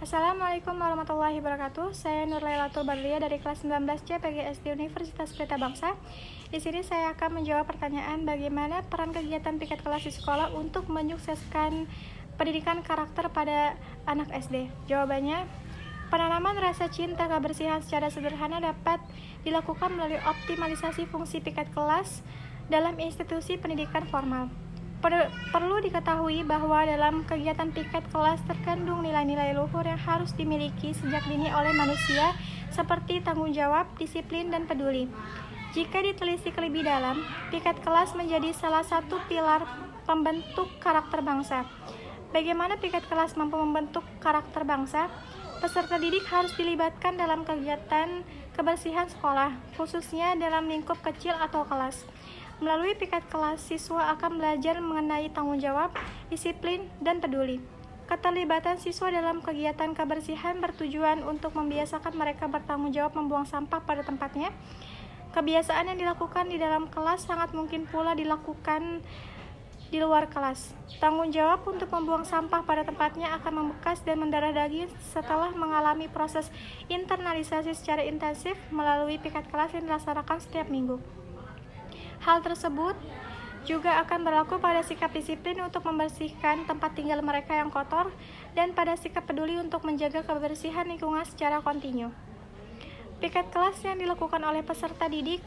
Assalamualaikum warahmatullahi wabarakatuh. Saya Nurlailatul Badriyah dari kelas 19C PGSD Universitas Pelita Bangsa. Di sini saya akan menjawab pertanyaan bagaimana peran kegiatan piket kelas di sekolah untuk menyukseskan pendidikan karakter pada anak SD. Jawabannya, penanaman rasa cinta kebersihan secara sederhana dapat dilakukan melalui optimalisasi fungsi piket kelas dalam institusi pendidikan formal. Perlu diketahui bahwa dalam kegiatan piket kelas terkandung nilai-nilai luhur yang harus dimiliki sejak dini oleh manusia seperti tanggung jawab, disiplin, dan peduli. Jika ditelisik lebih dalam, piket kelas menjadi salah satu pilar pembentuk karakter bangsa. Bagaimana piket kelas mampu membentuk karakter bangsa? Peserta didik harus dilibatkan dalam kegiatan kebersihan sekolah, khususnya dalam lingkup kecil atau kelas. Melalui piket kelas, siswa akan belajar mengenai tanggung jawab, disiplin, dan peduli. Keterlibatan siswa dalam kegiatan kebersihan bertujuan untuk membiasakan mereka bertanggung jawab membuang sampah pada tempatnya. Kebiasaan yang dilakukan di dalam kelas sangat mungkin pula dilakukan di luar kelas. Tanggung jawab untuk membuang sampah pada tempatnya akan membekas dan mendarah daging setelah mengalami proses internalisasi secara intensif melalui piket kelas yang dilaksanakan setiap minggu. Hal tersebut juga akan berlaku pada sikap disiplin untuk membersihkan tempat tinggal mereka yang kotor dan pada sikap peduli untuk menjaga kebersihan lingkungan secara kontinu. Piket kelas yang dilakukan oleh peserta didik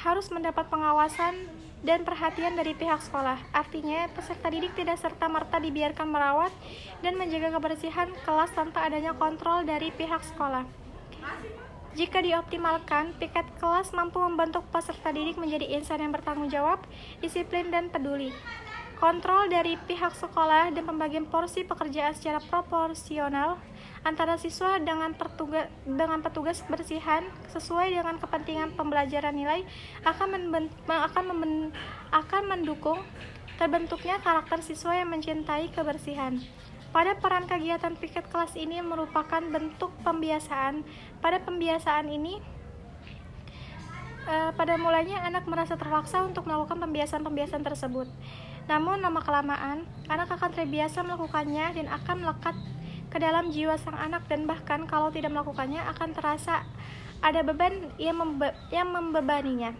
harus mendapat pengawasan dan perhatian dari pihak sekolah. Artinya, peserta didik tidak serta-merta dibiarkan merawat dan menjaga kebersihan kelas tanpa adanya kontrol dari pihak sekolah. Jika dioptimalkan, piket kelas mampu membentuk peserta didik menjadi insan yang bertanggung jawab, disiplin, dan peduli. Kontrol dari pihak sekolah dan pembagian porsi pekerjaan secara proporsional antara siswa dengan petugas kebersihan sesuai dengan kepentingan pembelajaran nilai akan mendukung terbentuknya karakter siswa yang mencintai kebersihan. Pada peran kegiatan piket kelas ini merupakan bentuk pembiasaan. Pada pembiasaan ini, pada mulanya anak merasa terpaksa untuk melakukan pembiasaan-pembiasaan tersebut. Namun lama-kelamaan, anak akan terbiasa melakukannya dan akan melekat ke dalam jiwa sang anak dan bahkan kalau tidak melakukannya akan terasa ada beban yang membebaninya.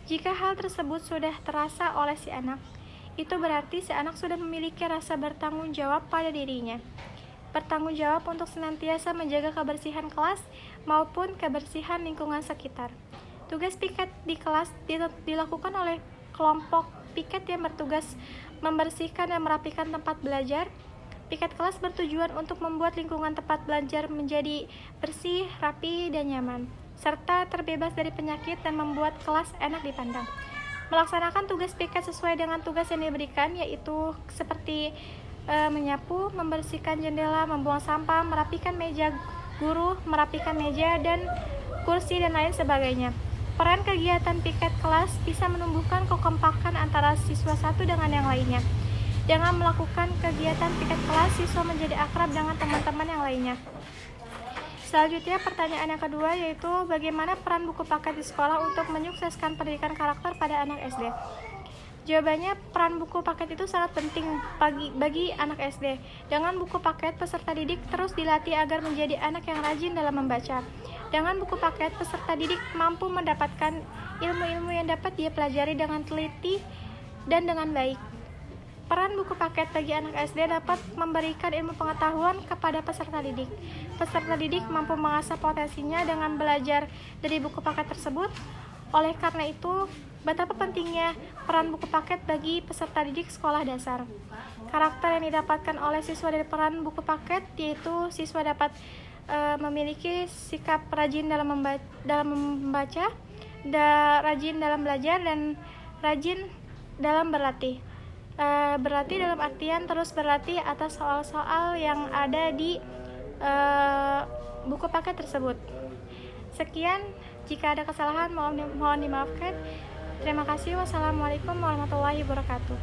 Jika hal tersebut sudah terasa oleh si anak, itu berarti si anak sudah memiliki rasa bertanggung jawab pada dirinya. Bertanggung jawab untuk senantiasa menjaga kebersihan kelas maupun kebersihan lingkungan sekitar. Tugas piket di kelas dilakukan oleh kelompok piket yang bertugas membersihkan dan merapikan tempat belajar. Piket kelas bertujuan untuk membuat lingkungan tempat belajar menjadi bersih, rapi, dan nyaman, serta terbebas dari penyakit dan membuat kelas enak dipandang. Melaksanakan tugas piket sesuai dengan tugas yang diberikan, yaitu seperti menyapu, membersihkan jendela, membuang sampah, merapikan meja guru, merapikan meja dan kursi, dan lain sebagainya. Peran kegiatan piket kelas bisa menumbuhkan kekompakan antara siswa satu dengan yang lainnya. Dengan melakukan kegiatan piket kelas, siswa menjadi akrab dengan teman-teman yang lainnya. Selanjutnya, pertanyaan yang kedua yaitu bagaimana peran buku paket di sekolah untuk menyukseskan pendidikan karakter pada anak SD. Jawabannya, peran buku paket itu sangat penting bagi anak SD. Dengan buku paket, peserta didik terus dilatih agar menjadi anak yang rajin dalam membaca. Dengan buku paket, peserta didik mampu mendapatkan ilmu-ilmu yang dapat dia pelajari dengan teliti dan dengan baik. Peran buku paket bagi anak SD dapat memberikan ilmu pengetahuan kepada peserta didik. Peserta didik mampu mengasah potensinya dengan belajar dari buku paket tersebut. Oleh karena itu, betapa pentingnya peran buku paket bagi peserta didik sekolah dasar. Karakter yang didapatkan oleh siswa dari peran buku paket yaitu siswa dapat memiliki sikap rajin dalam membaca, rajin dalam belajar, dan rajin dalam berlatih. Berlatih dalam artian terus berlatih atas soal-soal yang ada di buku paket tersebut. Sekian, jika ada kesalahan mohon dimaafkan. Terima kasih. Wassalamualaikum warahmatullahi wabarakatuh.